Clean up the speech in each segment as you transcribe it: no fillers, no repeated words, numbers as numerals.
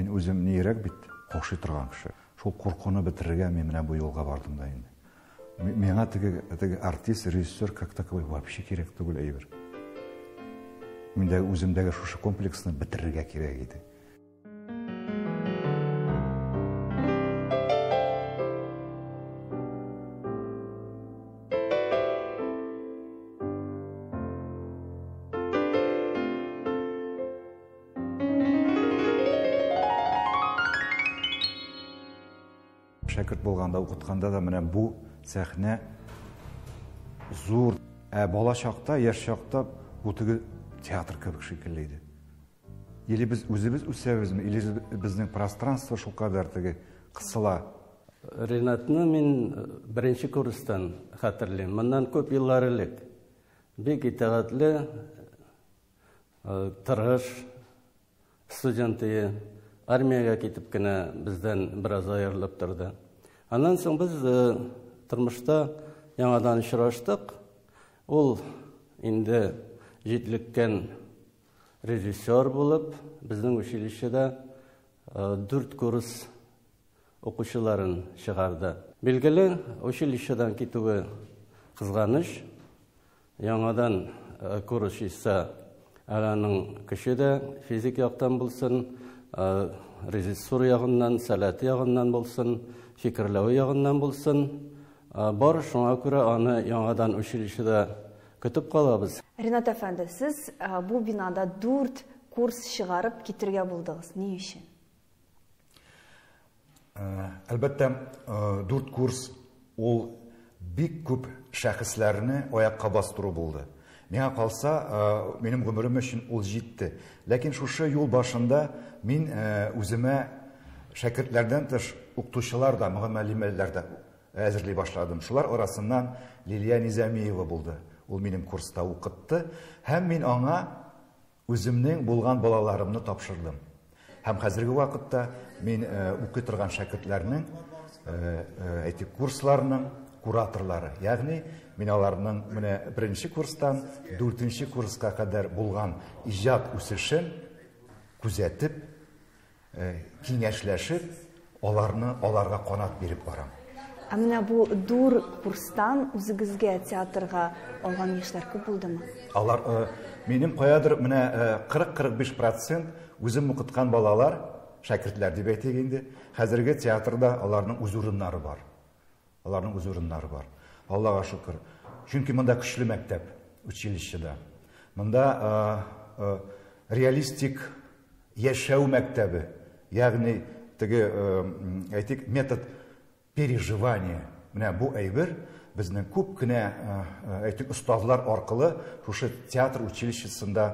Мен өзім нейрек бит, қоши тұрған кіші. Шол қорқуны бітірге мен мына бұл жолға бардым да енді. Меңа теге артист, режиссер как таковой вообще керек түгіл әйбір. Мендегі өзімдегі шушы комплексны бітірге керек еді. Шәкірт болғанда, оқытқанда да міне бұл сәхне зор. Бала шақта, ер шақта бұл түгі театр кебек шекеллейді. Или біз өзіміз үсәбізмі, или біздің пространство шул кадар теге қысыла. Ринатны мен бірінші курстан хатırlayayım. Моннан көп еллар элек. Бик итәгатьле, тырыш студенты армияга китеп кенә бездән бераз аерылып торды. Аннан соң без тормышта яңадан очраштык. Ул инде җитлеккән режиссер булып, безнең училищеда 4 курс оқучыларын чыгарды. Билгеле, училищедан китүе кызганыч. Яңадан курс исә аның кеше дә физик яктан булсын, режиссура ягыннан, сәләт ягыннан булсын, фикерләү ягыннан булсын, бар шуңа күрә аны яңадан училищеда көтеп калабыз. Ринат әфәнде, сез бу бинада 4 курс чыгарып китергә булдыгыз. Ни өчен? Әлбәттә, 4 курс ул бик күп шәхесләрне аякка бастыру булды. Миңа калса, минем гомерем өчен ул җитте. Ләкин шушы юл башында мин үземә шәкертләрдән тыш укытучылар да, мөгаллимәләр дә әзерли башладым. Шулар арасыннан Лилия Низамиева булды. Ул минем курста укытты. Һәм мин аңа үземнең булган балаларымны тапшырдым. Һәм хәзерге вакытта мин укый торган шәкертләрнең әйтик курсларының кураторлары. Ягъни мин аларның менә 1-нче курстан 4-нче курска кадәр булган иҗат үсешен күзәтеп, киңәшләшеп, аларга канат биреп барам. Менә бу 4 курстан үзегезгә театрга алган яшьләр күп булдымы? Алар минем каядыр менә 40-45% үзем укыткан балалар, шәкертләр дип әйтик инде. Хәзерге театрда аларның үз урыннары бар. Аларның үз урыннары бар. Аллага шөкер. Чөнки монда көчле мәктәп, училищеда. Монда реалистик яшәү мәктәбе, ягъни теге әйтик метод переживания. Менә бу әйбер безнең күп кенә әйтик остазлар аркылы шушы театр училищесында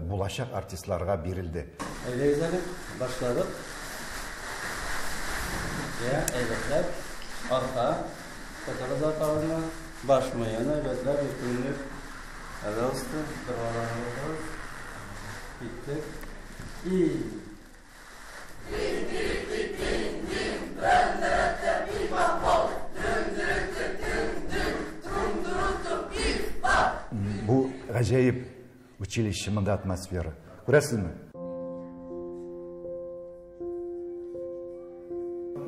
булачак артистларга бирелде. Әйдәгез, башладык. Я әйдәкләп, арка, фотография тавына, баш мыяны әйдәкләп, үтүнлек. Пожалуйста, дорогая. Биттек. И бу гаҗәеп училище, монда атмосфера. Күрәсезме?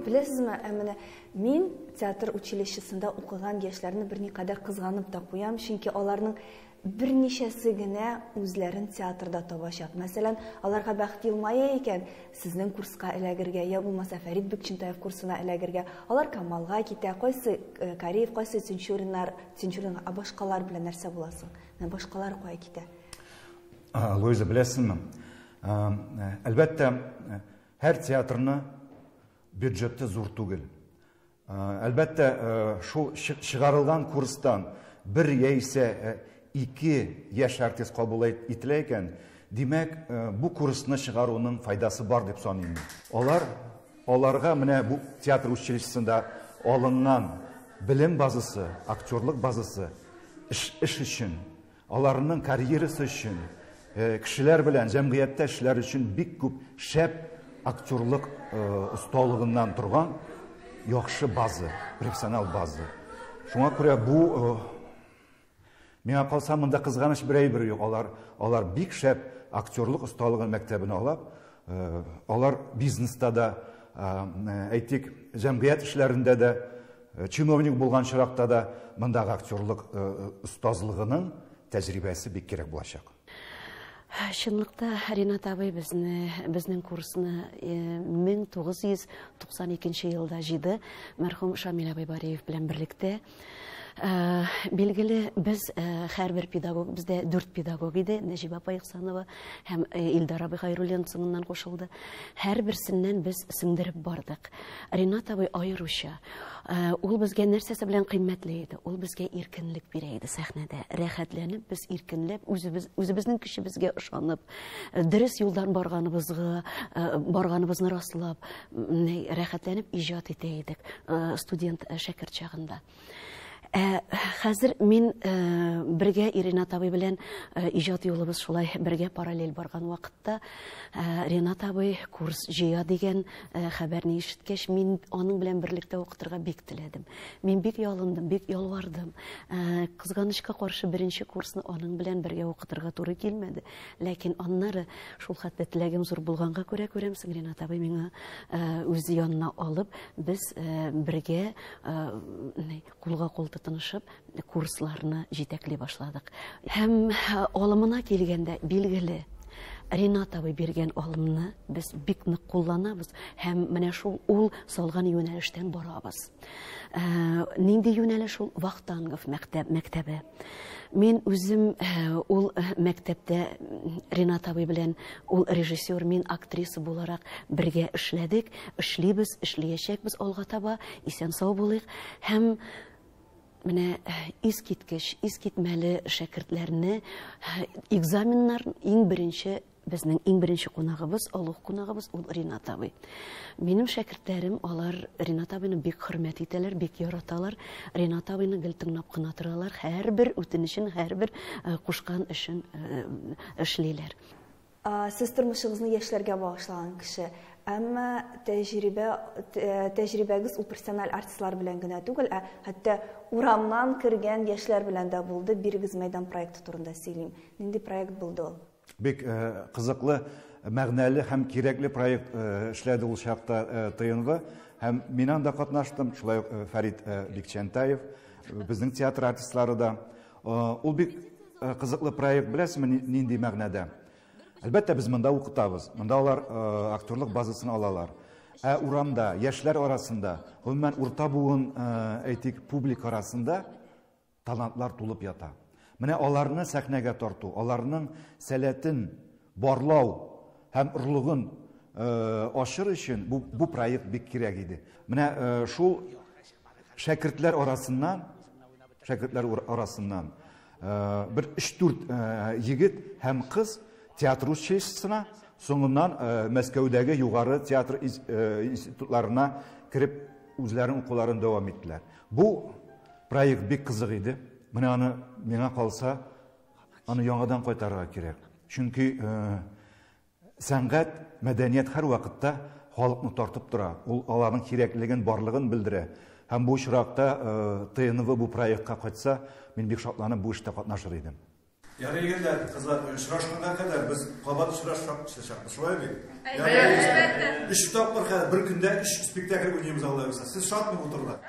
Беләсезме, менә мин театр училищесында укыган яшьләрне берникадәр кызганып та куям, чөнки аларның берничәсе генә үзләрен театрда табачак. Мәсәлән, аларга бәхет елмая икән, сезнең курска эләгергә, я булмаса Фәрит Бекчинтаев курсына эләгергә. Алар Камалга китә, кайсы Кариев, кайсы Тинчуриннар, а башкалар белән нәрсә буласың? Башкалар кая китә? Луиза, беләсезме? Әлбәттә, һәр театрны бюджеты зур түгел. Әлбәттә, шул чыгарылган курстан бер яисә 2 яшь артист кабул ителә икән, димәк, бу курсны чыгаруның файдасы бар дип саныйм. Аларга менә бу театр училищесында алынган белем базасы, актерлык базасы эш өчен, аларның карьерасы өчен, кешеләр белән җәмгыятьтә эшләр өчен бик күп шәп актерлык осталыгыннан торган яхшы база, профессионал база. Шуңа күрә бу миңа калса монда кызганыч бер әйбер юк. Алар бик шәп актерлык осталыгын мәктәбенә алып, алар бизнеста да, әйтик, җәмгыять эшләрендә дә, чиновник булган чиракта да мондагы актерлык остазлыгының тәҗрибәсе бик кирәк булачак. Чынлыкта Ринат абый безнең курсны 1992 елда җыйды, мәрхүм Шамил абый Бариев белән берлектә. Билгеле, без һәрбер педагог, бездә 4 педагог иде, Нәҗиба апа Ихсанова һәм Илдар абый Хәйруллин соңыннан кушылды. Һәрберсеннән без сеңдереп бардык. Ринат абый аеруча. Ул безгә нәрсәсе белән кыйммәтле иде. Ул безгә иркенлек бирә иде сәхнәдә. Рәхәтләнеп, без иркенләп, үзебезнең көчебезгә ышанып, дөрес юлдан барганыбызны раслап, рәхәтләнеп иҗат итә идек студент шәкерт чагында. Хәзер мин бергә Ринат абый белән иҗат юлыбыз шулай бергә параллель барган вакытта Ринат абый курс җыя дигән хәбәрне ишеткәч, мин аның белән берлектә укытырга бик теләдем. Мин бик ялындым, бик ялвардым. Кызганычка каршы беренче курсны аның белән бергә укытырга туры килмәде. Ләкин аннары шул хәтле теләгем зур булганга күрә, күрәмсең, Ринат абый миңа үз янына алып, без бергә кулга-кул тынышып, курсларны җитәкли башладык. Һәм алымына килгәндә билгеле, Ринат абый биргән алымны без бик нык кулланабыз һәм менә шул ул салган юнәлештән барабыз. Нинди юнәлеш ул? Вахтангов мәктәбе. Мин үзем ул мәктәптә Ринат абый белән, ул режиссер, мин актриса буларак бергә эшләдек, эшлибез, эшләячәкбез алга таба, исән сау булыйк. Һәм менә искитмәле шәкертләрне экзаменнар безнең иң беренче кунагыбыз, олуг кунагыбыз ул Ринат абый. Минем шәкертләрем, алар Ринат абыйны бик хөрмәт итәләр, бик яраталар. Ринат абыйны гел тыңлап кына торалар, һәрбер үтенешен, һәрбер кушкан эшен эшлиләр. Сез тормышыгызны яшьләргә багышлаган кеше, әмма тәҗрибәгез ул профессиональ артистлар белән генә түгел, хәтта урамнан кергән яшьләр белән дә булды. Бирегез мәйдан проекты турында сөйлим. Нинди проект булды ул? Бик кызыклы, мәгънәле һәм кирәкле проект эшләде ул чакта ТНВ. Һәм мин анда катнаштым, шулай Фәрит Бикчәнтаев, безнең театр артистлары да. Ул бик кызыклы проект, беләсезме, нинди мәгънәдә? Әлбәттә, без монда укытабыз. Монда алар актерлык базасын алалар. Урамда, яшьләр арасында, гомумән урта буын, әйтик, публика арасында талантлар тулып ята. Менә аларны сәхнәгә тарту, аларның сәләтен барлау һәм орлыгын ашыр өчен бу проект бик кирәк иде. Менә шул шәкертләр арасыннан бер 3-4 егет һәм кыз театр училищесына, соңыннан Мәскәүдәге югары театр институтларына кирип, үзләренең укуларын дәвам иттеләр. Бу проект бик кызык иде. Менә аны, миңа калса, аны яңадан кайтарырга кирәк. Чөнки сәнгать, мәдәният һәр вакытта халыкны тартып тора. Ул аларның кирәклеген, барлыгын белдерә. Һәм бу очракта ТНВ бу проектка кайтса, мин бик шатланып бу эштә катнашыр идем. Ярый генә кызлар очрашканга кадәр без кабат очрашачакбыз, шулай бит? Әлбәттә. 3 тапкыр бер көндә 3 спектакль уйныйбыз Алла үзә. Сез шатмы утырда?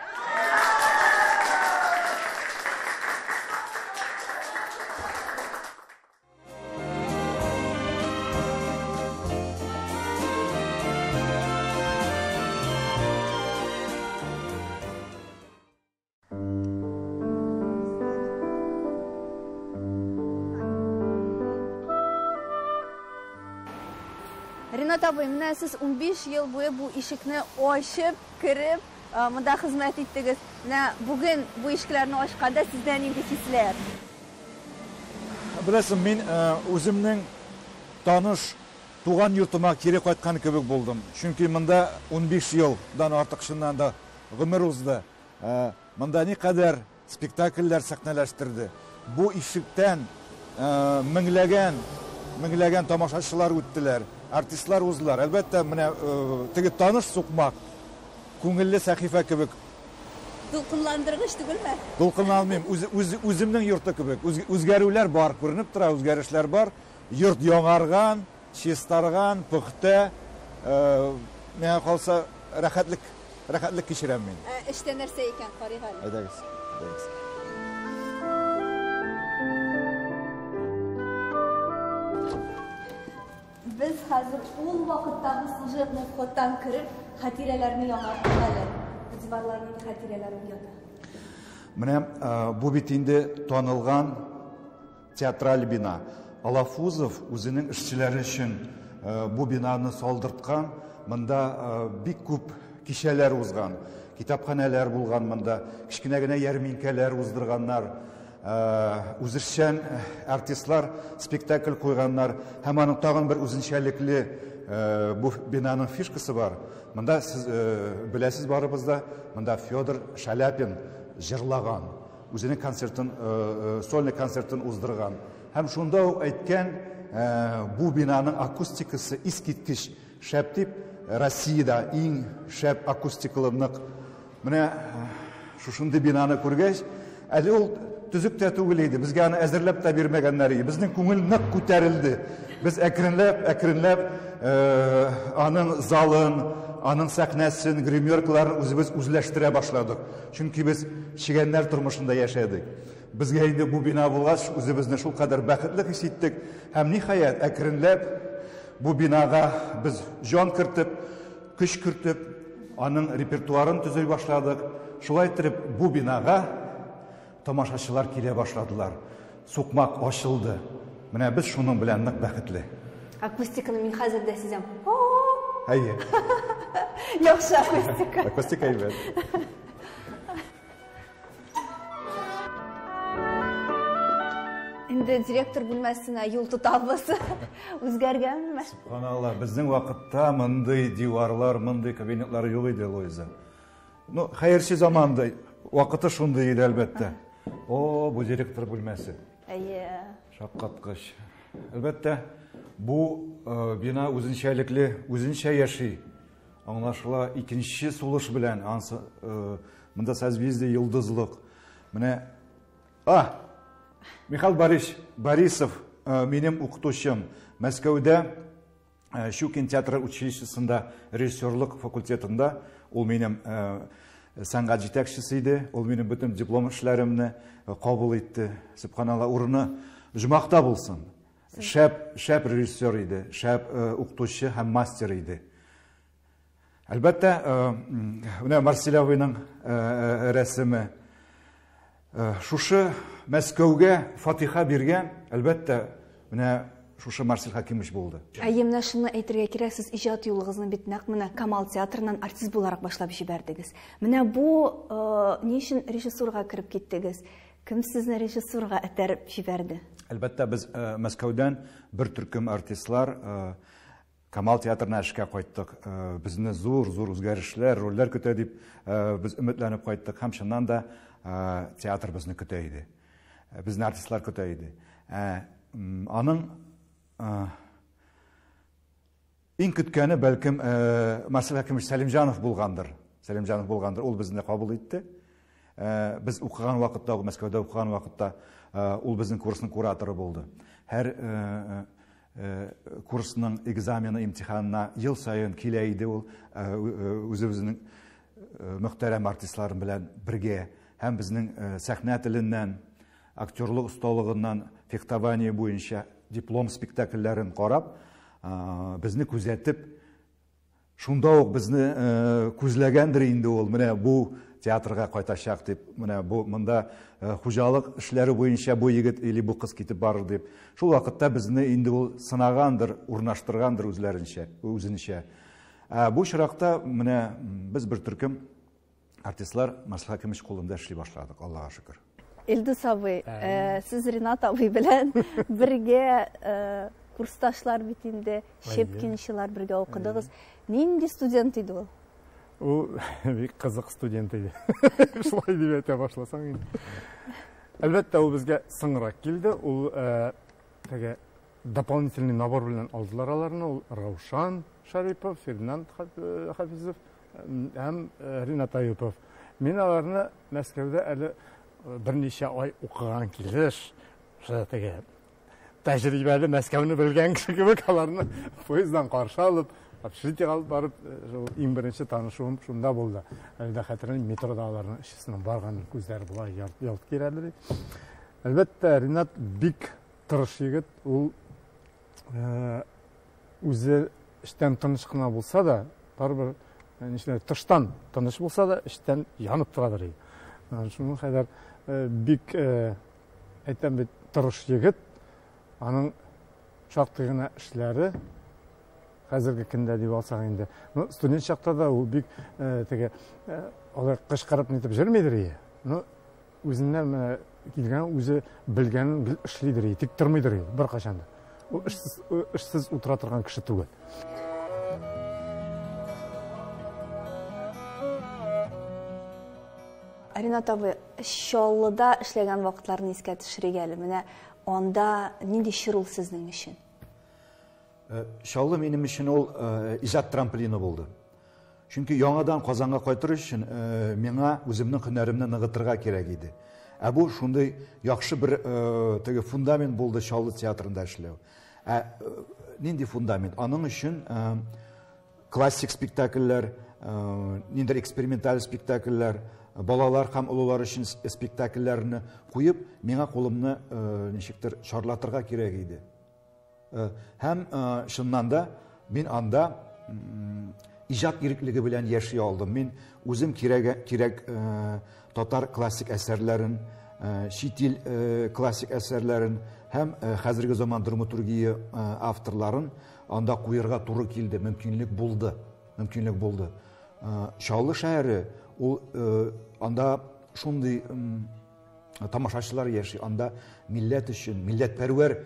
Ринат абый, менә сез 15 ел буе бу ишекне ачып, кирип, монда хезмәт иттегез. Менә бүген бу ишекләрне ачканда сездә нинди хисләр? Беләсең, мин үземнең таныш туган йортыма кире кайткан кебек булдым. Чөнки монда 15 елдан артык шуннан да гомер узды. Монда никадәр спектакльләр сәхнәләштерде. Бу ишектән меңләгән тамашачылар үттеләр. Артистлар уздылар. Әлбәттә, менә теге таныш сукмак, күңелле сәхифә кебек. Дулкынландыргыч түгелме? Дулкынланмыйм. Үземнең йорты кебек. Үзгәрүләр бар, күренеп тора, үзгәрешләр бар. Йорт яңарган, чистарган, пөхтә, миңа калса рәхәтлек кичерәм мин. Эштә нәрсә икән, карыйк әле. Әйдәгез. Biz hozir ул вакыттагы сюжетный ходтан кирib, хатирәләрне яңартып әле. Диvarlarning хатирәләре ята. Менә бу бит инде танылган театраль бина. Алафузов үзенең эшчеләре өчен бу бинаны салдырткан. Монда бик күп кичәләр узган, китапханәләр булган монда, кичкенә генә ярминкәләр уздырганнар, үзешчән артистлар спектакль куйганнар. Һәм аның тагын бер үзенчәлекле бу бинаның фишкасы бар. Монда сез беләсез барыбызда, монда Федор Шаляпин җырлаган, үзенең концертын, сольный концертын уздырган. Һәм шунда ук әйткән, бу бинаның акустикасы искиткеч шәп дип, Россиядә иң шәп акустикалы нык. Менә шушындай бинаны күргәч, әле ул төзек тә түгел иде. Безгә аны әзерләп тә бирмәгәннәр иде. Безнең күңел нык күтәрелде. Без әкренләп аның залын, аның сәхнәсен, гримеркаларын үзебез үзләштерә башладык. Чөнки без чигәннәр тормышында яшәдек. Безгә инде бу бина булгач, үзебезне шул кадәр бәхетле хис иттек. Һәм ниһаять әкренләп бу бинага без җан кертеп, көч кертеп, аның репертуарын төзей башладык. Шулай итеп бу бинага тамашачылар килә башладылар. Сукмак ачылды. Менә без шуның белән нык бәхетле. Акустиканы мин хәзер дә сизәм. Әйе. Яхшы акустика. Акустика әйбәт. Инде директор бүлмәсенә юл тотабыз. Үзгәргәнме? Субханалла, безнең вакытта мондый диварлар, мондый кабинетлар юк иде, Луиза. Ну, хәерче заманда вакыты шундый иде әлбәттә. Бу директор бүлмәсе. Әйе. Шаккаткыч. Әлбәттә, бу бина үзенчәлекле, үзенчә яши. Аңлашыла, икенче сулыш белән монда созвездие йолдызлык. Менә Михаил Борисов, минем укытучым, Мәскәүдә Щукин театр училищесында режиссерлык факультетында, ул минем сәнгать җитәкчесе иде, ул минем бөтен диплом эшләремне кабул итте. Субханалла, урыны җумакта булсын. Шәп режиссер иде, шәп укытучы һәм мастер иде. Әлбәттә, менә Марселявыйның рәсеме. Шушы Мәскәүгә фатиха биргән, әлбәттә, менә шушы Марсель Хакимович булды. Менә шуны әйтергә кирәк, сез иҗат юлыгызны бит нәкъ менә Камал театрынан артист буларак башлап җибәрдегез. Менә бу ни өчен режиссурга кирип киттегез? Кем сезне режиссурга этәреп җибәрде? Әлбәттә, без Мәскәүдән бер төркем артистлар Камал театрына эшкә кайттык. Безне зур үзгәрешләр, рольләр көтә дип без өметләнеп кайттык. Һәм шуннан да театр безне көтә иде. Безне артистлар көтә иде. Аның иң көткәне бәлкем Марсель Хакимович Сәлимҗанов булгандыр. Ул безне кабул итте. Без укыган вакытта, Мәскәүдә укыган вакытта, ул безнең курсның кураторы булды. Һәр курсның экзамены, имтиханына ел сайын килә иде ул үзебезнең мөхтәрәм артистларым белән бергә. Һәм безнең сәхнә теленнән, актерлык осталыгыннан, фехтование буенча диплом спектакльләрен карап, безне күзәтеп, шунда ук безне күзләгәндер инде ул, менә бу театрга кайтачак дип, менә бу монда хуҗалык эшләре буенча бу егет или бу кыз китеп барыр дип. Шул вакытта безне инде ул сынагандыр, урнаштыргандыр үзенчә. Бу чиракта менә без бер төркем артистлар Марсель Хакимович кулында эшли башладык, Аллага шөкер. Илдус абый, сез Ринат абый белән бергә курсташлар бит инде, Щепкинчылар бергә укыдыгыз. Нинди студент иде ул? Ул бик кызык студент иде. Шулай дип әйтә башласаң инде. Әлбәттә, ул безгә соңрак килде. Ул теге дополнительный набор белән алдылар аларны. Ул Раушан Шарипов, Фернанд Хафизов һәм Ринат Аюпов. Мин аларны Мәскәүдә әле берничә ай укыган килеш, теге тәҗрибәле Мәскәүне белгән кеше кебек аларны поезддан каршы алып, общежитиега алып барып, иң беренче танышуым шунда булды. Әле дә хәтерлим, метрода аларның эшчесенең барган күзләре булай ялт кирәләр. Әлбәттә, Ринат бик тырыш егет, ул үзе эштән тыныч кына булса да, барыбер тыштан тыныч булса да, эштән янып торадыр. Шуның хәзер бик әйтәм бит тырыш егет, аның шактый гына эшләре хәзерге көндә дип алсак инде. Студент чакта да ул бик теге алар кычкырып нитеп җөрмидер. Үзеннән килгән, үзе белгәнен эшлидер, тик тормыйдыр беркайчан да. Ул эшсез утыра торган кеше түгел. Ринат абый, Чаллыда эшләгән вакытларны искә төшерик әле. Менә анда нинди чор ул сезнең өчен? Чаллы минем өчен ул иҗат трамплины булды. Чөнки яңадан Казанга кайтыр өчен миңа үземнең һөнәремне ныгытырга кирәк иде. Бу шундый яхшы бер теге фундамент булды Чаллы театрында эшләү. Нинди фундамент? Аның өчен классик спектакльләр, ниндидер эксперименталь спектакльләр, балалар һәм улылар өчен спектакльләрне куеп, миңа кулымны ничектер шарлатырга кирәк иде. Һәм шуннан да мин анда иҗат иреклеге белән яши алдым. Мин үзем кирәк татар классик әсәрләрен, чит ил классик әсәрләрен һәм хәзерге заман драматургия авторларын анда куярга туры килде, мөмкинлек булды. Чаллы шәһәре, ул анда шундый тамашачылар яши, анда милләт өчен, милләтпәрвәр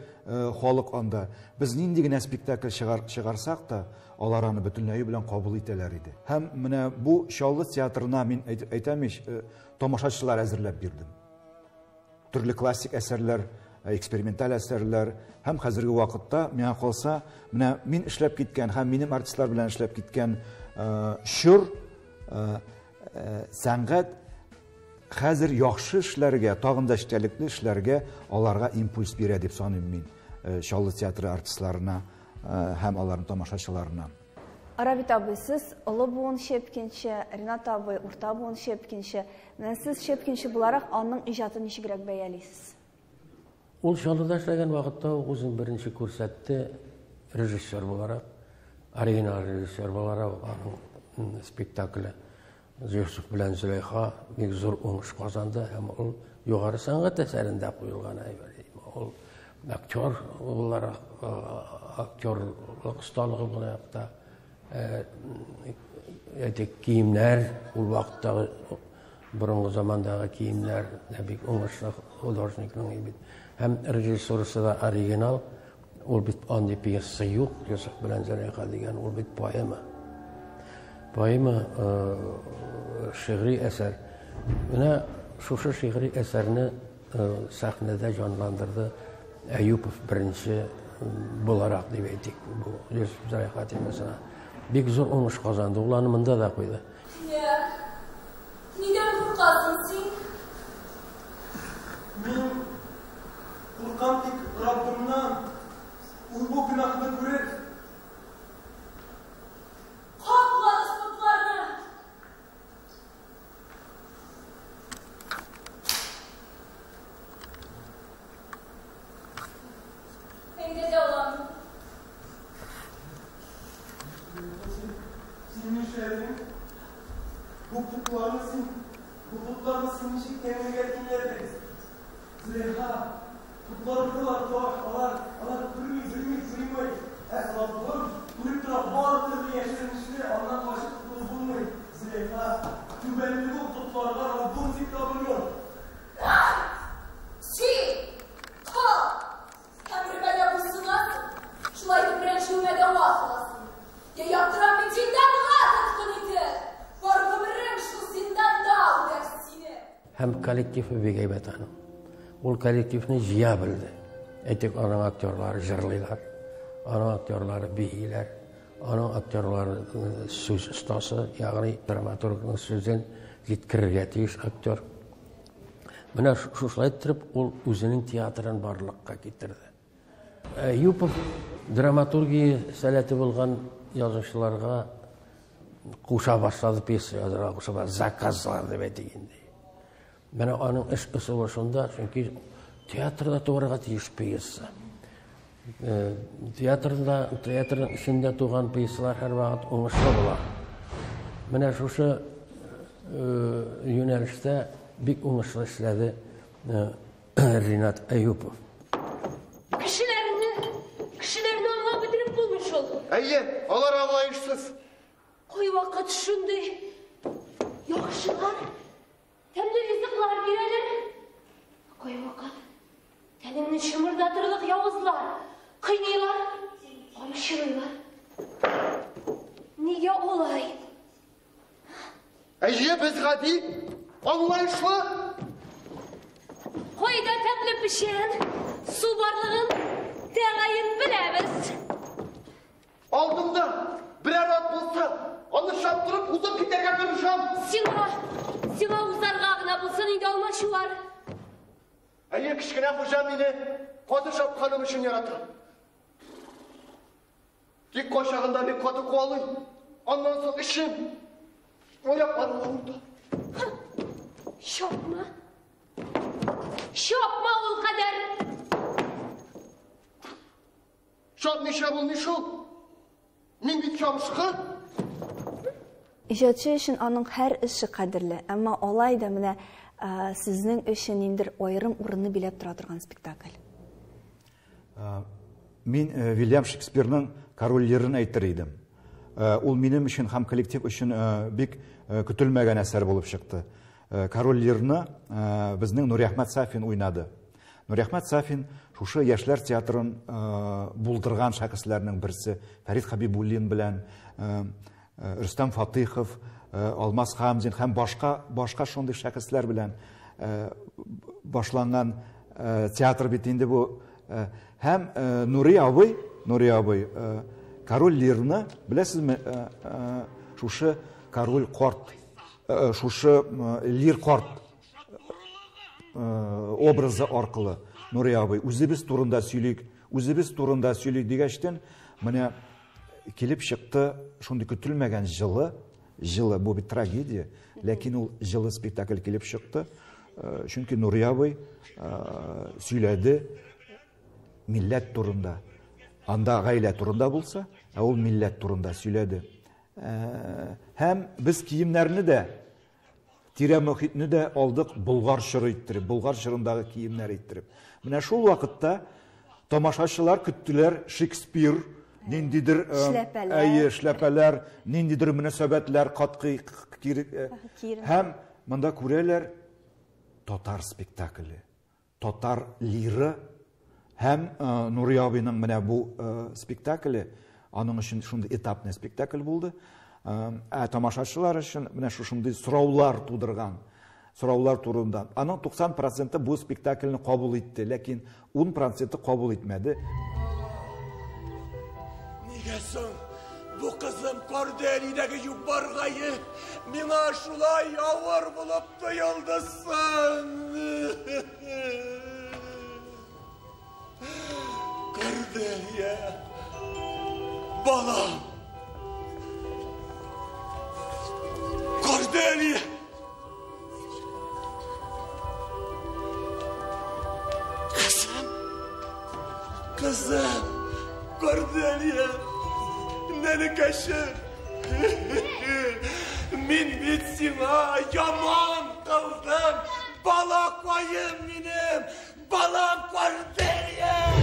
халык анда. Без нинди генә спектакль чыгарсак та, алар аны бөтенләй белән кабул итәләр иде. Һәм менә бу Чаллы театрына мин әйтәм, тамашачылар әзерләп бирдем. Төрле классик әсәрләр, эксперименталь әсәрләр, һәм хәзерге вакытта миңа калса, менә мин эшләп киткән һәм минем артистлар белән эшләп киткән чор, сәнгать хәзер яхшы эшләргә, тагын да эчтәлекле эшләргә аларга импульс бирә дип саныйм мин Чаллы театры артистларына һәм аларның тамашачыларына. Арабит абый, сез олы буын шепкенче, Ринат абый урта буын шепкенче, менә сез шепкенче буларак аның иҗатын ничегрәк бәялисез? Ул Чаллыда эшләгән вакытта үзен беренче күрсәтте режиссер буларак, оригинал режиссер буларак, аның спектакле Йосиф белән Зөләйха бик зур уңыш казанды һәм ул югары сәнгать әсәрендә куелган ул актер буларак, актерлык осталыгы буларак та киемнәр, ул вакытта борынгы замандагы киемнәр бик уңышлы художникның бит. Һәм режиссурасы да оригинал, ул бит андый пьеса юк, Йосиф белән Зөләйха дигән ул бит поэма. Поэма шигъри әсәр. Менә шушы шигъри әсәрне сәхнәдә җанландырды Әюпов беренче буларак дип әйтик. Бу Йосиф Зөләйха темасына бик зур уңыш казанды. Ул аны монда да куйды. Нидән куркасың син? Мин куркам тик Раббымнан. Ул бу гөнаһны күрер. Һәм коллективы бик әйбәт аның. Ул коллективны җыя белде. Әйтик, аның актерлары җырлыйлар, аның актерлары бейиләр, аның актерлары сүз остасы, ягъни драматургның сүзен җиткерергә тиеш актер. Менә шулай итеп ул үзенең театрын барлыкка китерде. Әйюпов драматургия сәләте булган язучыларга куша башлады пьеса язарга, куша заказлар дип әйтгәндә. Менә аның эш ысулы шунда, чөнки театрда туарга тиеш пьеса. Театрның эчендә туган пьесалар һәрвакыт уңышлы була. Менә шушы юнәлештә бик уңышлы эшләде Ринат Әйюпов. Кешеләрне аңлап бетереп булмый шул. Әйе, алар аңлаешсыз. Кой вакыт шундый. Яхшылар, тәмле ризыклар бирәләр. Кой вакыт тәнеңне шымырдатырлык явызлар, кыйныйлар, камчылыйлар. Нигә алай? Әйе, без гади, аңлаешлы. Койда тәмле пешен, су барлыгын тәгаен беләбез. Алдымда берәр ат булса, аны шаптырып узып китәргә тырышам. Сиңа узарга гына булсын инде алмашулар. Әйе, кечкенә хуҗа мине каты шапканым өчен ярата. Тик кашагында бик каты куалый. Аннан соң эшем аякларым авырта. Шапма ул кадәр. Шапмыйча булмый шул. Мин бит чамшкы. Иҗатчы өчен аның һәр эше кадерле, әмма алай да менә сезнең өчен индер аерым урынны биләп тора торган спектакль. Мин Вильям Шекспирның Король Лирын әйтер идем. Ул минем өчен һәм коллектив өчен бик көтелмәгән әсәр булып чыкты. Король Лирны безнең Нурихмәт Сафин уйнады. Нурихмәт Сафин шушы яшьләр театрын булдырган шәхесләрнең берсе. Фәрит Хәбибуллин белән, Рөстәм Фатыйхов, Алмаз Хамзин һәм башка шундый шәхесләр белән башланган театр бит инде бу. Һәм Нури абый Король Лирны беләсезме, шушы Король Корт, шушы Лир Корт образы аркылы Нури абый үзебез турында сөйлик дигәчтен менә килеп чыкты шундый көтелмәгән җылы бу бит трагедия, ләкин ул җылы спектакль килеп чыкты. Чөнки Нури абый сөйләде милләт турында. Анда гаилә турында булса, ул милләт турында сөйләде. Һәм без киемнәрне дә, тирә мөхитне дә алдык Болгар чоры иттереп, Болгар чорындагы киемнәр иттереп. Менә шул вакытта тамашачылар көттеләр Шекспир, ниндидер эшләпәләр, ниндидер мөнәсәбәтләр катгый һәм монда күрәләр татар спектакле, татар лиры. Һәм Нури абыйның менә бу спектакле аның өчен шундый этапный спектакль булды. Тамашачылар өчен менә шушындый сораулар тудырган, сораулар турында. Аның 90% бу спектакльне кабул итте, ләкин 10% кабул итмәде. Нигә соң бу кызым Корделидәге юбаргайы миңа шулай авыр булып тоелды соң? Корделия, балам! Корделия! Kızım, Cordelia, nene kaşı. Min bitsina yaman kıldım. Bala koyayım minim, bala Cordelia.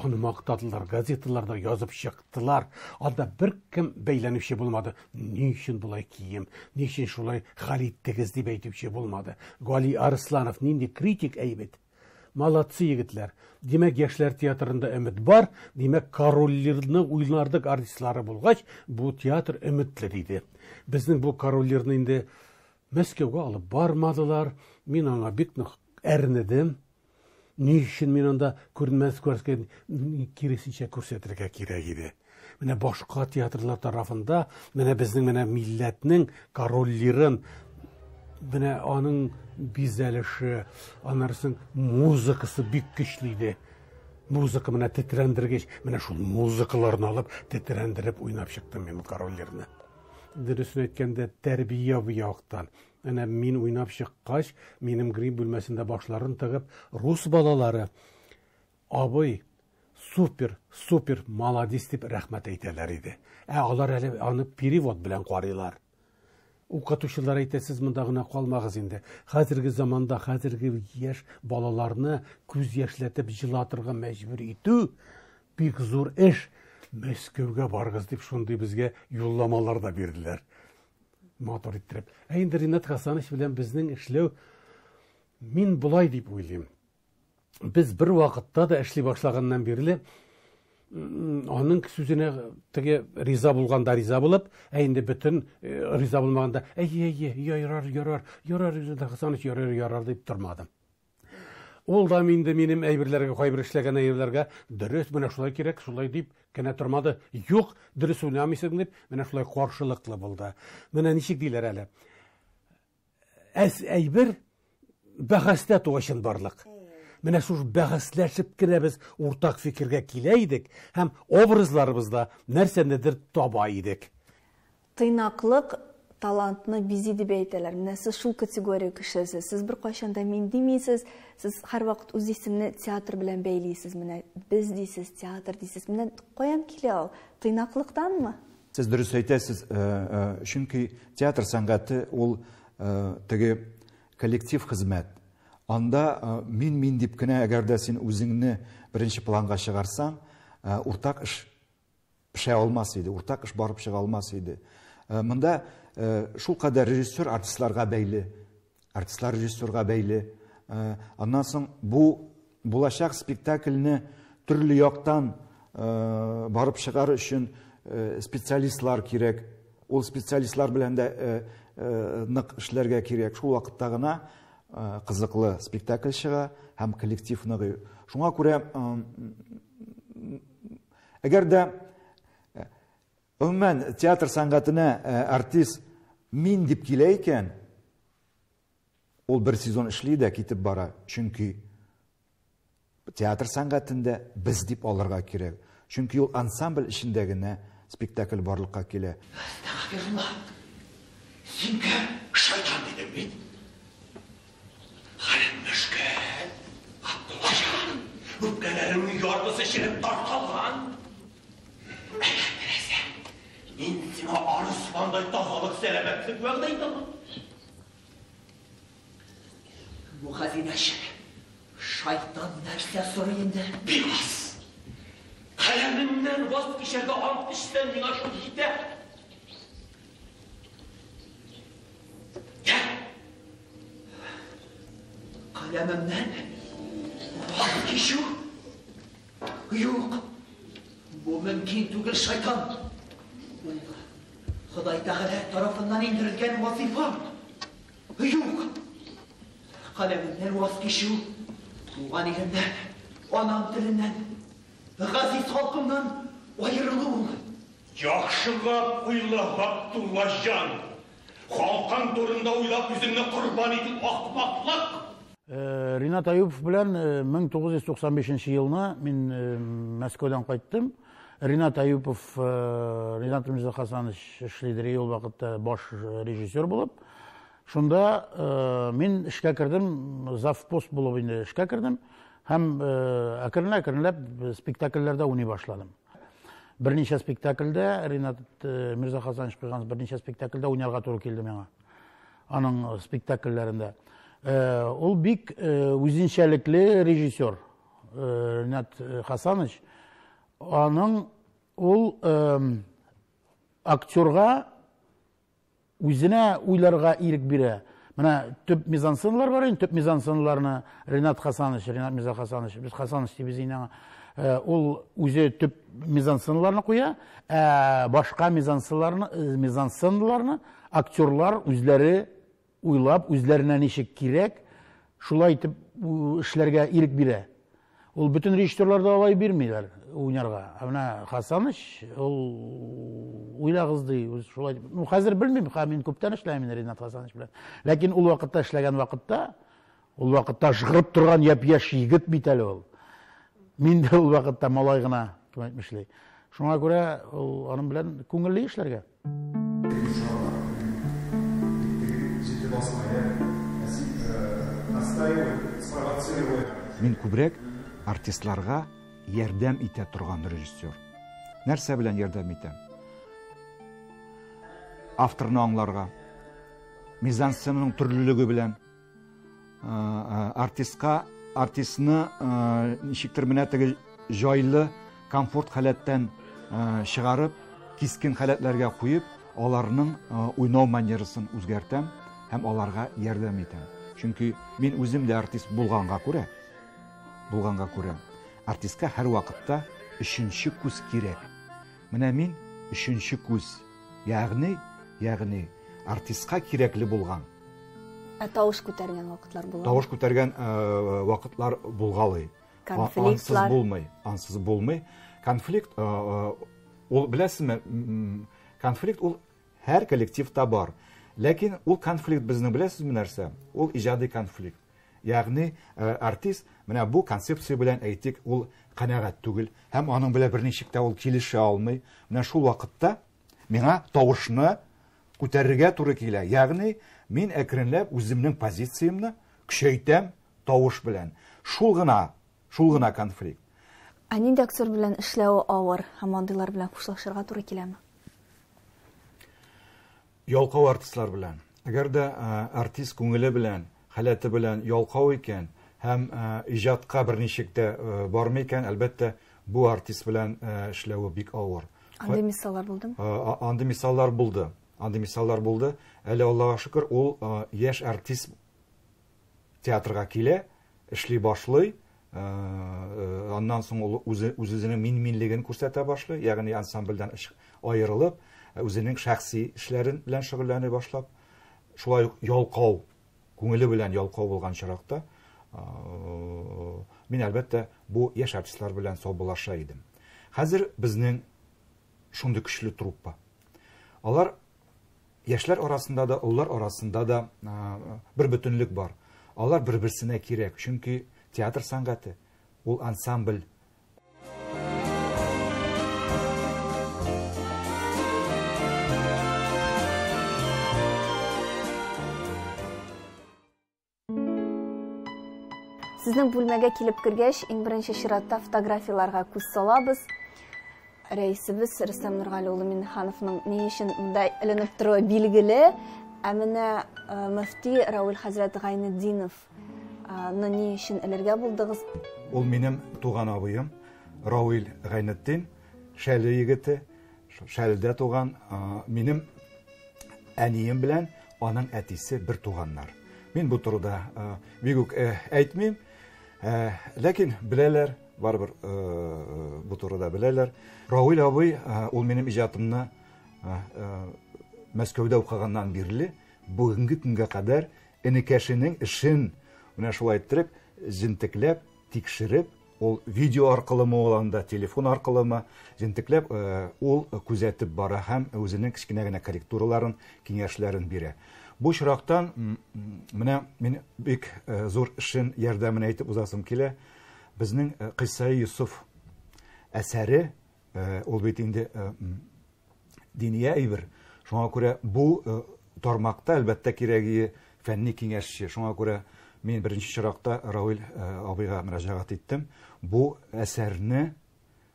Onu maqtadılar, gazetelerde yazıp çıktılar. Anda bir kim beylenipşe bulmadı. Niçin bulay kiyim, niçin şulay Halit'tekiz deyip eytipşe bulmadı. Gali Arslanov nindi kritik eybet. Malatsı yigitler. Demek Yaşlar Tiyatrında ümit var. Demek karollerini oynardık artistleri bulgaç. Bu tiyatr ümitleriydi. Bizning bu karollerini indi Moskovga alıp barmadılar. Men ona bik ərnidim. Ни өчен мин анда күренмәс күрсәткән киресенчә күрсәтергә кирәк иде. Менә башка театрлар тарафында, менә безнең менә милләтнең корольлерын, менә аның бизәлеше, анарсын музыкасы бик көчле иде. Музыка менә тетрәндергеч, менә шул музыкаларны алып тетрәндереп уйнап чыктым мин корольлерны. Дөресен әйткәндә, тәрбия бу яктан. Менә мин уйнап чыккач, минем грим бүлмәсендә башларын тыгып, рус балалары абый супер молодец дип рәхмәт әйтәләр иде. Алар әле аны перевод белән карыйлар. Укытучылар әйтә, сез монда гына калмагыз инде. Хәзерге заманда хәзерге яшь балаларны күз яшьләтеп җылатырга мәҗбүр итү бик зур эш. Мәскәүгә барыгыз дип шундый безгә юлламалар да бирделәр. Мотор иттереп. Инде Ринат Хасанович белән безнең эшләү, мин булай дип уйлыйм. Без бер вакытта да эшли башлаганнан бирле аның сүзенә теге риза булганда риза булып, инде бөтен риза булмаганда, ярар, Ринат Хасанович ярар дип тормадым. Ул да минем әйберләргә, кайбер эшләгән әйберләргә дөрес, менә шулай кирәк, шулай дип кенә тормады. Юк, дөрес уйламыйсың дип, менә шулай каршылыклы булды. Менә ничек диләр әле? Әйбер бәхәстә тугышын барлык. Менә шул бәхәсләшеп кенә без уртак фикергә килә идек, һәм образларыбызда нәрсәнедер таба идек. Тыйнаклык талантны бизи дип әйтәләр. Менә сез шул категория кешесез. Сез бер кайчанда мин димисез, сез һәрвакыт үз исемне театр белән бәйлисез. Менә без дисез, театр дисез. Менә каян килә ул? Тыйнаклыктанмы? Сез дөрес әйтәсез, чөнки театр сәнгате ул теге коллектив хезмәт. Анда мин дип кенә әгәр дә син үзеңне беренче планга чыгарсаң, уртак эш пешә алмас иде, уртак эш барып чыга алмас иде. Монда шул кадәр режиссер артистларга бәйле, артистлар режиссерга бәйле. Аннан соң бу булачак спектакльне төрле яктан барып чыгар өчен специалистлар кирәк. Ул специалистлар белән дә нык эшләргә кирәк. Шул вакытта гына кызыклы спектакль чыга һәм коллектив ныгый. Шуңа күрә әгәр дә umuman teatr sәнгатенә артист мин дип килә икән, ул бер сезон эшли дә китеп бара. Чөнки театр сәнгатендә без дип алырга кирәк. Чөнки ул ансамбль эчендә генә спектакль барлыкка килә. Син шайтан дидем бит. Хәлемешкә, Абдуллаҗан, үпкәләремне яртысы ширеп тарткалган. Мин сиңа арысландай тазалык, сәламәтлек вәгъдә итәм. Бу хәзинәче шайтан нәрсә сорый инде? Бирмәс. Каләмемнән ваз кичәргә ант ишсәң, миңа шул җитә. Каләмемнән ваз кичү? Юк. Бу мөмкин түгел, шайтан. Ходай Тәгалә тарафыннан индерелгән вазифа. Юк. Каләмемнән ваз кичү, туган илемнән, анам теленнән, газиз халкымнан аерылу. Яхшылап уйла, Абдуллаҗан. Халкың турында уйлап үзеңне курбан итеп ахмаклык. Ринат Аюпов белән 1995 елны мин Мәскәүдән кайттым. Ринат Аюпов, Ринат Мирзахасанович эшлидер ул вакытта баш режиссер булып. Шунда мин эшкә кердем, завпост булып инде эшкә кердем һәм әкренләп спектакльләрдә уйный башладым. Берничә спектакльдә Ринат Мирзахасанович куйган берничә спектакльдә уйнарга туры килде миңа. Аның спектакльләрендә. Ул бик үзенчәлекле режиссер. Ринат Хасанович аның ул актерга үзенә уйларга ирек бирә. Менә төп мизансценалар бар инде, төп мизансценаларны Ринат Хасанович, Ринат Мирзахасанович, без Хасанович дибез инде. Ул үзе төп мизансценаларны куя, башка мизансценаларны актерлар үзләре уйлап, үзләренә ничек кирәк, шулай итеп эшләргә ирек бирә. Ул бөтен режиссерлар да алай бирмиләр уйнарга. Менә Хасаныч, ул уйлагыз ди, шулай. Хәзер белмим, мин күптән эшләмим Ринат Хасаныч белән. Ләкин ул вакытта эшләгән вакытта жыгырып торган япь-яшь егет бит әле ул. Мин дә ул вакытта малай гына, кем әйтмешли. Шуңа күрә ул аның белән күңелле эшләргә. Мин күбрәк артистларга ярдәм итә торган режиссер. Нәрсә белән ярдәм итәм? Авторны аңларга, мизансценаның төрлелеге белән, артистны ничектер менә теге җайлы, комфорт халәттән чыгарып, кискен халәтләргә куеп, аларның уйнау манерасын үзгәртәм һәм аларга ярдәм итәм. Чөнки мин үзем дә артист булганга күрә, артистка һәр вакытта өченче күз кирәк. Менә мин өченче күз, ягъни артистка кирәкле булган. Тавыш күтәргән вакытлар була. Тавыш күтәргән вакытлар булгалый. Конфликтлар ансыз булмый. Конфликт, ул беләсезме, конфликт ул һәр коллективта бар. Ләкин ул конфликт безнең беләсезме нәрсә? Ул иҗади конфликт. Ягъни артист менә бу концепция белән әйтик, ул канәгать түгел һәм аның белән берничек тә ул килешә алмый. Менә шул вакытта миңа тавышны күтәрергә туры килә. Ягъни мин әкренләп үземнең позициямны көчәйтәм тавыш белән. Шул гына конфликт. Нинди актер белән эшләү авыр, һәм андыйлар белән хушлашырга туры киләме? Ялкау артистлар белән. Әгәр дә артист күңеле белән, халәте белән ялкау икән һәм иҗатка берничек тә бармый икән, әлбәттә бу артист белән эшләү бик авыр. Андый мисаллар булдымы? Андый мисаллар булды. Әле Аллаһка шөкер, ул яшь артист театрга килә, эшли башлый. Аннан соң ул үзенең минлеген күрсәтә башлый, ягъни ансамбльдән аерылып, үзенең шәхси эшләрен белән шөгыльләнә башлап, шулай ялкау, күңеле белән ялкау булган чиракта, мин әлбәттә бу яшь артистлар белән саубулаша идем. Хәзер безнең шундый көчле труппа. Алар яшьләр арасында да, уллар арасында да бер бөтенлек бар. Алар бер-берсенә кирәк, чөнки театр сәнгате ул ансамбль. Сезнең бүлмәгә килеп кергәч, иң беренче чиратта фотографияларга күз салабыз. Рәисебез Рөстәм Нургали улы Миннехановның ни өчен монда эленеп торуы билгеле, ә менә мөфти Рауил хәзрәт Гайнетдинов ни өчен эләргә булдыгыз? Ул минем туган абыем, Рауил Гайнетдин, шәле егете, шәлдә туган, минем әнием белән аның әтисе бер туганнар. Мин бу турыда бик үк әйтмим, ләкин беләләр, барыбер бу турыда беләләр. Рауил абый, ул минем иҗатымны Мәскәүдә укыганнан бирле бүгенге көнгә кадәр энекәшенең эшен менә шулай иттереп, җентекләп, тикшереп, ул видео аркылымы, ул телефон аркылымы җентекләп, ул күзәтеп бара һәм үзенең кичкенә генә корректураларын, киңәшләрен бирә. Бу чирактан менә мин бик зур эшен ярдәмен әйтеп узасым килә. Безнең Кыйса Юсуф әсәре, ул бит инде диния әйбер. Шуңа күрә бу тармакта әлбәттә кирәге фәнни киңәшче. Шуңа күрә мин беренче чиракта Рауил абыйга мөрәҗәгать иттем. Бу әсәрне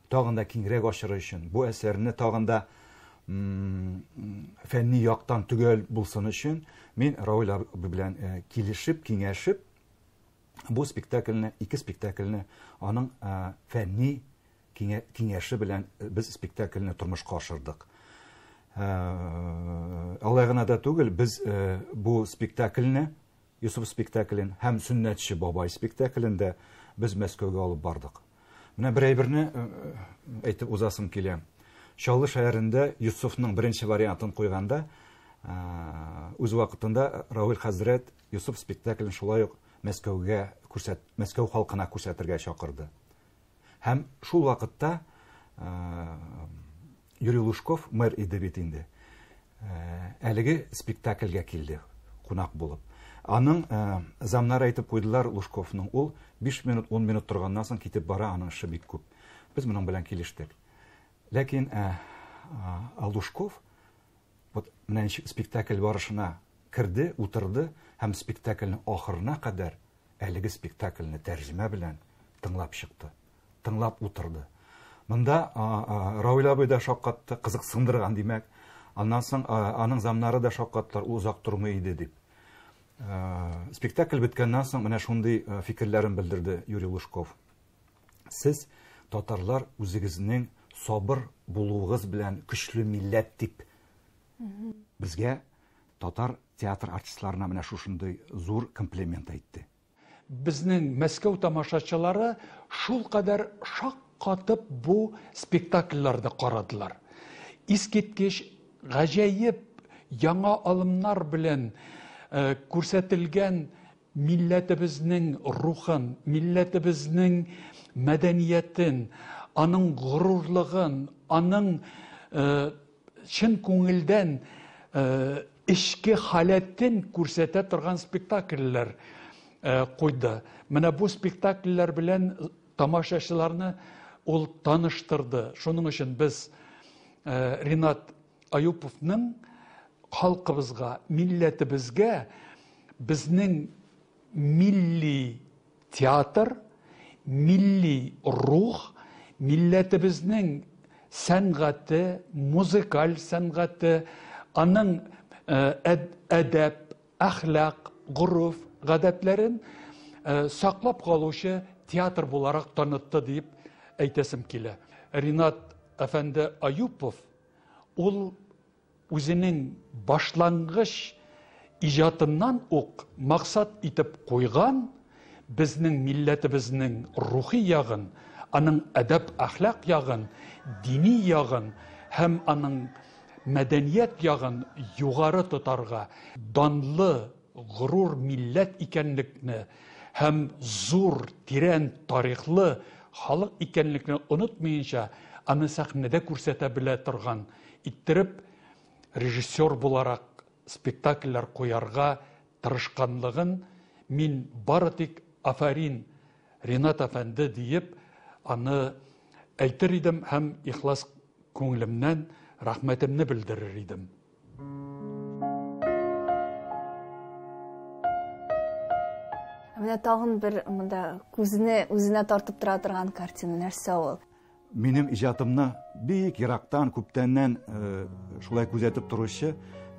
тагын да киңрәк ачыры өчен, бу әсәрне тагын да фәнни яктан төгәл булсын өчен мин Рауил абый белән килешеп, киңәшеп, бу спектакльне, ике спектакльне аның фәнни киңәше белән без спектакльне тормышка ашырдык. Алай гына да түгел, без бу спектакльне, Юсуф спектаклен һәм Сүннәтче бабай спектаклен дә без Мәскәүгә алып бардык. Менә бер әйберне әйтеп узасым килә. Чаллы шәһәрендә Юсуфның беренче вариантын куйганда, үз вакытында Рауил хәзрәт Юсуф спектаклен шулай ук Мәскәү халкына күрсәтергә чакырды. Һәм шул вакытта Юрий Лужков мэр иде бит инде. Әлеге спектакльгә килде кунак булып. Аның замнары әйтеп куйдылар Лужковның, ул 5 минут, 10 минут торганнан соң китеп бара, аның эше бик күп. Без моның белән килештек. Ләкин Лужков менә ничек спектакль барышына керде, утырды һәм спектакльнең ахырына кадәр әлеге спектакльне тәрҗемә белән тыңлап чыкты. Тыңлап утырды. Монда Равил абый да шаккатты, кызыксындырган димәк. Аннан соң аның замнары да шаккаттылар, узак тормый иде дип. Спектакль биткәннән соң менә шундый фикерләрен белдерде Юрий Лужков. Сез татарлар үзегезнең сабыр булуыгыз белән көчле милләт дип безгә татар театр артистларына менә шушындай зур комплимент әйтте. Безнең Мәскәү тамашачылары шул кадәр шаккатып бу спектакльләрне карадылар. Искиткеч гаҗәеп яңа алымнар белән күрсәтелгән милләтебезнең рухын, милләтебезнең мәдәниятен, аның горурлыгын, аның чын күңелдән эчке халәтен күрсәтә торган спектакльләр куйды. Менә бу спектакльләр белән тамашачыларны ул таныштырды. Шуның өчен без Ринат Аюповның халкыбызга, милләтебезгә безнең милли театр, милли рух, милләтебезнең сәнгате, музыкаль сәнгате, аның әдәп, әхлак, горыф, гадәтләрен саклап калучы театр буларак танытты дип әйтәсем килә. Ринат әфәнде Аюпов ул үзенең башлангыч иҗатыннан ук максат итеп куйган безнең милләтебезнең рухи ягын, аның әдәп, әхлак ягын, дини ягын һәм аның мәдәният ягын югары тотарга, данлы, горур милләт икәнлекне һәм зур, тирән тарихлы халык икәнлекне онытмыйынча, аны сәхнәдә күрсәтә белә торган иттереп режиссер буларак спектакльләр куярга тырышканлыгын мин бары тик афарин Ринат әфәнде диеп аны әйтер идем һәм ихлас күңелемнән рәхмәтемне белдерер идем. Менә тагын бер монда күзне үзенә тартып тора торган картина нәрсә ул? Минем иҗатымны бик ерактан, күптәннән шулай күзәтеп торучы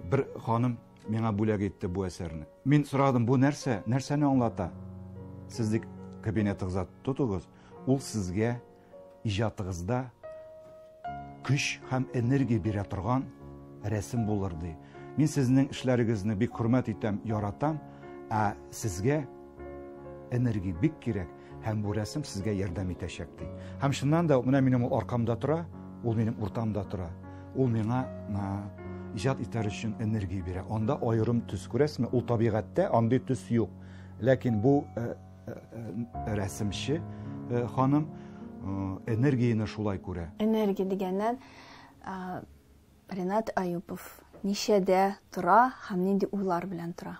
бер ханым миңа бүләк итте бу әсәрне. Мин сорадым, бу нәрсәне аңлата? Сез кабинетыгызда тотугыз, ул сезгә иҗатыгызда көч һәм энергия бирә торган рәсем булыр ди. Мин сезнең эшләрегезне бик хөрмәт итәм, яратам, ә сезгә энергия бик кирәк һәм бу рәсем сезгә ярдәм итәчәк ди. Һәм шуннан да менә минем аркамда тора, ул минем уртамда тора. Ул миңа иҗат итәр өчен энергия бирә. Анда аерым төс күрәсезме? Ул табигатьтә андый төс юк. Ләкин бу рәсемче ханым энергияны шулай күрә. Энергия дигәннән Ринат Аюпов ничәдә тора һәм нинди уйлар белән тора?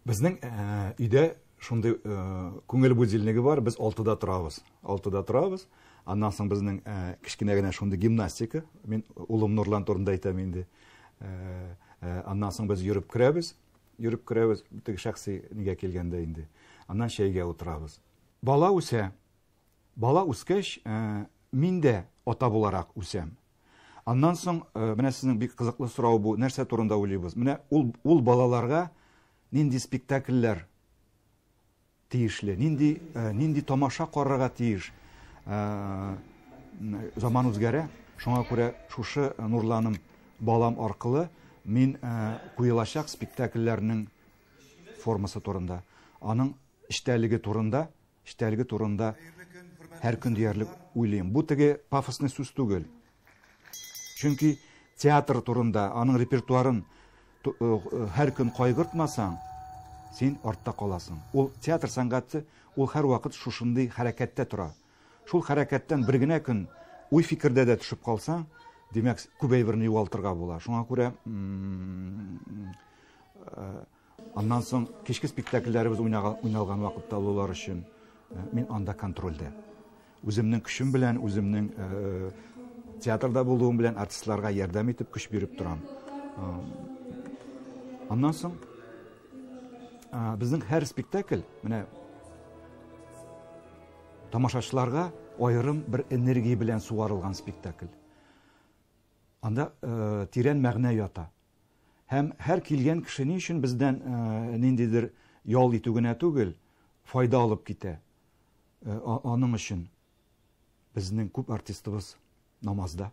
Безнең өйдә шундый күңел будильниги бар, без 6-да торабыз. 6-да торабыз. Аннан соң безнең кичкенә генә шундый гимнастика, мин улым Нурлан турында әйтәм инде. Аннан соң без йөреп керәбез, теге шәхси нигә килгәндә инде. Аннан чәйгә утырабыз. Бала үсә. Бала үскәч, мин дә ата буларак үсәм. Аннан соң менә сезнең бик кызыклы сорау бу, нәрсә турында уйлыйбыз? Менә ул балаларга нинди спектакльләр тиешле, нинди тамаша карарга тиеш. Заман үзгәрә, шуңа күрә шушы Нурланым балам аркылы мин куелачак спектакльләрнең формасы турында, аның эчтәлеге турында һәр көн диярлек уйлыйм. Бу теге пафосный сүз түгел. Чөнки театр турында, аның репертуарын һәр көн кайгыртмасаң, сен артта каласың. Ул театр сәнгате, ул һәр вакыт шушындый хәрәкәттә тора. Шул хәрәкәттән бер генә көн уй фикердә дә төшеп калсаң, демәк, күп әйберне югалтырга була. Шуңа күрә аннан соң кичке спектакльләребез уйналган вакытта улар өчен мин анда контрольдә. Үземнең көчем белән, үземнең театрда булуым белән артистларга ярдәм итеп көч биреп торам. Аннан соң безнең һәр спектакль менә тамашачыларга аерым бер энергия белән суарылган спектакль. Анда тирән мәгънә ята. Һәм һәр килгән кеше ни өчен бездән ниндидер ял итү генә түгел, файда алып китә. Аның өчен безнең күп артистыбыз намазда.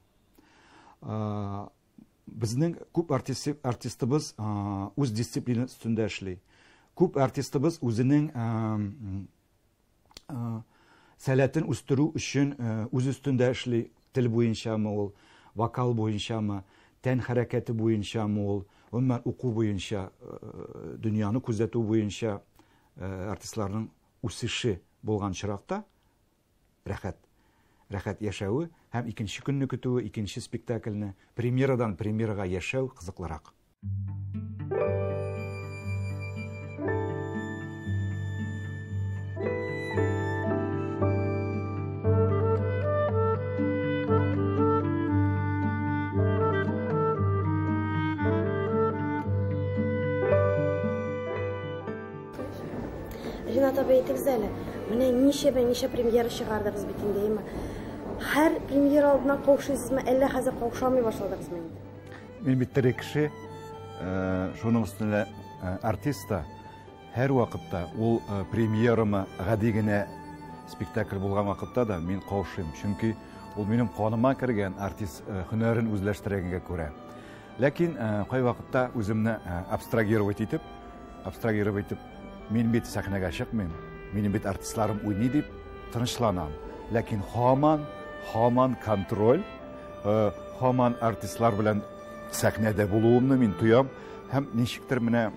Безнең күп артистыбыз үз дисциплина өстендә эшли. Күп артистыбыз үзенең сәләтен үстерү өчен үз өстендә эшли. Тел буенчамы ул, вокал буенчамы, тән хәрәкәте буенчамы ул, гомумән уку буенча, дөньяны күзәтү буенча артистларның үсеше булган чиракта рәхәт яшәүе һәм икенче көнне көтүе, икенче спектакльне премьерадан премьерага яшәү кызыклырак. Ринат абай әйтегез әле, менә ничә премьера чыгардыгыз бит инде, әйме? Һәр премьера алдыннан каушыйсызмы, әллә хәзер каушамый башладыгызмы инде? Мин бит тере кеше, шуның өстенә артистта һәр вакытта ул премьерамы гади генә спектакль булган вакытта да мин каушыйм, чөнки ул минем каныма кергән артист һөнәрен үзләштерергә күрә. Ләкин кай вакытта үземне абстрагировать итеп, мин бит сәхнәгә чыкмыйм, минем бит артистларым уйный дип тынычланам. Ләкин һаман контроль, һаман артистлар белән сәхнәдә булуымны мин тоям, һәм ничектер менә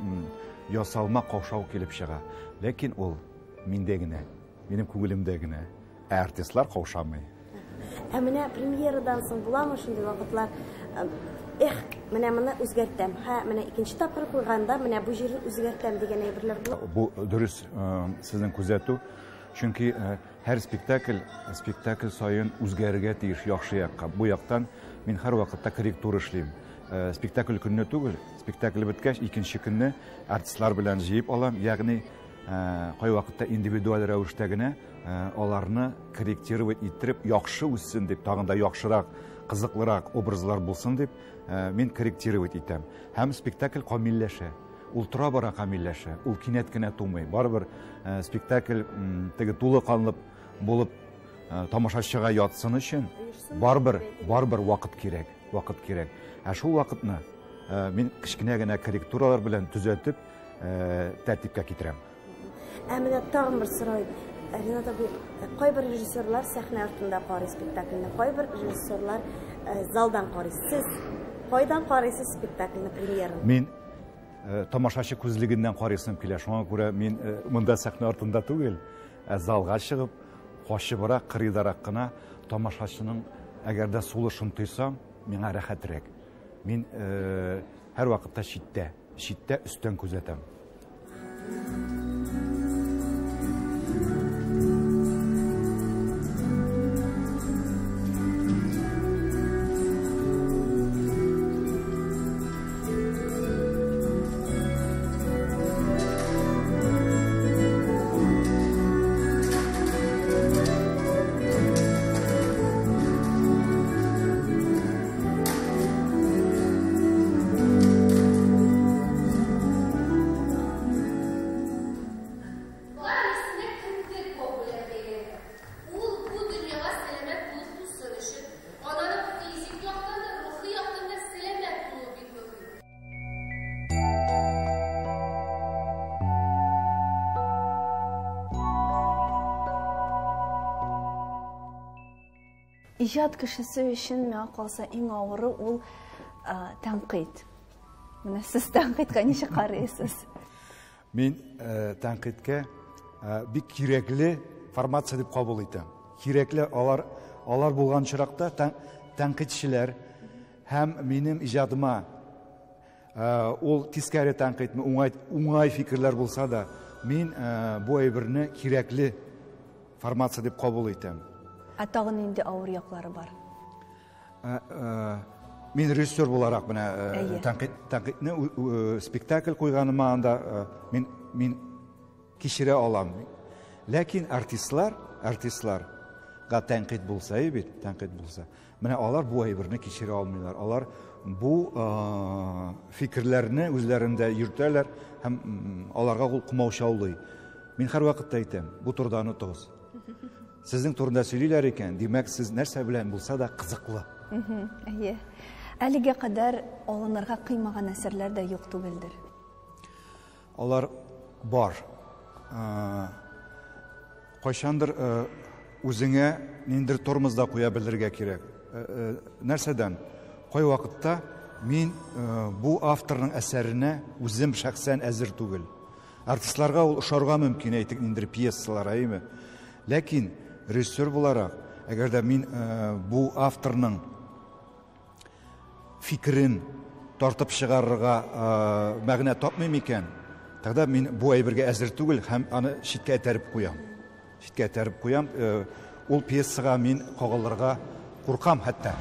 ясалма каушау килеп чыга. Ләкин ул миндә генә, минем күңелемдә генә, артистлар каушамый. Менә премьерадан соң буламы шундый вакытлар? Менә моны үзгәртәм. Менә икенче тапкыр куйганда, менә бу җирне үзгәртәм дигән әйберләр була. Бу дөрес сезнең күзәтү, чөнки һәр спектакль саен үзгәрергә тиеш яхшы якка. Бу яктан мин һәр вакытта корректура эшлим. Спектакль көнне түгел, спектакль беткәч, икенче көнне артистлар белән җыеп алам, ягъни кай вакытта индивидуаль рәвештә генә аларны корректировать иттереп, яхшы үссен дип, тагын да яхшырак, кызыклырак образлар булсын дип, мин корректировать итәм. Һәм спектакль камилләшә. Ул тора бара камилләшә. Ул кинәт кенә тумый. Барыбер спектакль теге тулы канлы булып тамашачыга ятсын өчен барыбер вакыт кирәк. Шул вакытны мин кичкенә генә корректуралар белән төзәтеп тәртипкә китерәм. Менә тагын бер сорау. Ринат абый, кайбер режиссерлар сәхнә артында карый спектакльне, кайбер режиссерлар залдан карый. Сез кайдан карыйсыз спектакльне премьераны? Мин тамашачы күзлегеннән карыйсым килә. Шуңа күрә мин монда сәхнә артында түгел, залга чыгып, качыбрак, кырыйдарак кына тамашачының әгәр дә сулышын тойсам, миңа рәхәтрәк. Мин һәр вакытта читтә өстән күзәтәм. İcad kişisi üçün mənə qalsa ən ağırı ol tənqid. Mənə siz tənqidə necə qarayırsınız? Мин тәнкыйтькә бик кирәкле формация дип кабул итәм. Кирәкле алар булган чиракта тәнкыйтьчеләр һәм минем иҗатыма ул тискәре тәнкыйтьме уңай фикерләр булса да, мин бу әйберне кирәкле формация дип кабул итәм. Тагын инде авыр яклары бар. Мин режиссер буларак менә тәнкыйтьне спектакль куйганыма анда мин кичерә алам. Ләкин артистларга тәнкыйть булса бит, тәнкыйть булса, менә алар бу әйберне кичерә алмыйлар. Алар бу фикерләрне үзләрендә йөртәләр һәм аларга ул кумаучаулый. Мин һәр вакытта әйтәм, бу турыда онытыгыз. Сезнең турында сөйлиләр икән, димәк, сез нәрсә белән булса да кызыклы. Әйе. Әлегә кадәр алынырга кыймаган әсәрләр дә юк түгелдер. Алар бар. Кайчандыр үзеңә ниндер тормозда куя белергә кирәк. Нәрсәдән? Кай вакытта мин бу авторның әсәренә үзем шәхсән әзер түгел. Артистларга ул ошарга мөмкин, әйтик, ниндер пьесалар, әйме. Ләкин режиссер буларак, әгәр дә мин бу авторның фикерен тартып чыгарырга мәгънә тапмыйм икән, тогда мин бу әйбергә әзер түгел һәм аны читкә этәреп куям. Ул пьесага мин кагалырга куркам хәтта.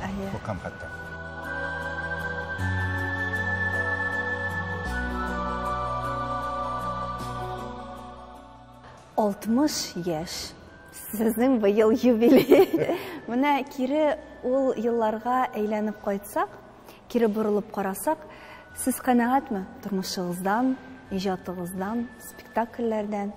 60 яшь. Сезнең быел юбилей. Менә кире ул елларга әйләнеп кайтсак, кире борылып карасак, сез канәгатьме тормышыгыздан, иҗатыгыздан, спектакльләрдән?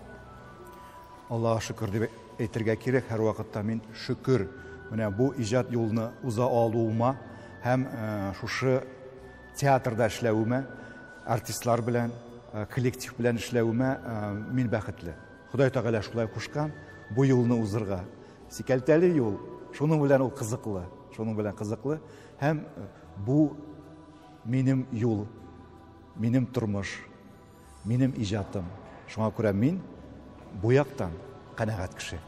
Аллаһка шөкер дип әйтергә кирәк, һәр вакытта мин шөкер менә бу иҗат юлны уза алуыма һәм шушы театрда эшләвемә, артистлар белән, коллектив белән эшләвемә мин бәхетле. Худай Тәгалә шулай кушкан бу юлны узырга. Сикәлтәле юл, шуның белән ул кызыклы, һәм бу минем юл, минем тормыш, минем иҗатым. Шуңа күрә мин бу яктан канәгать кеше.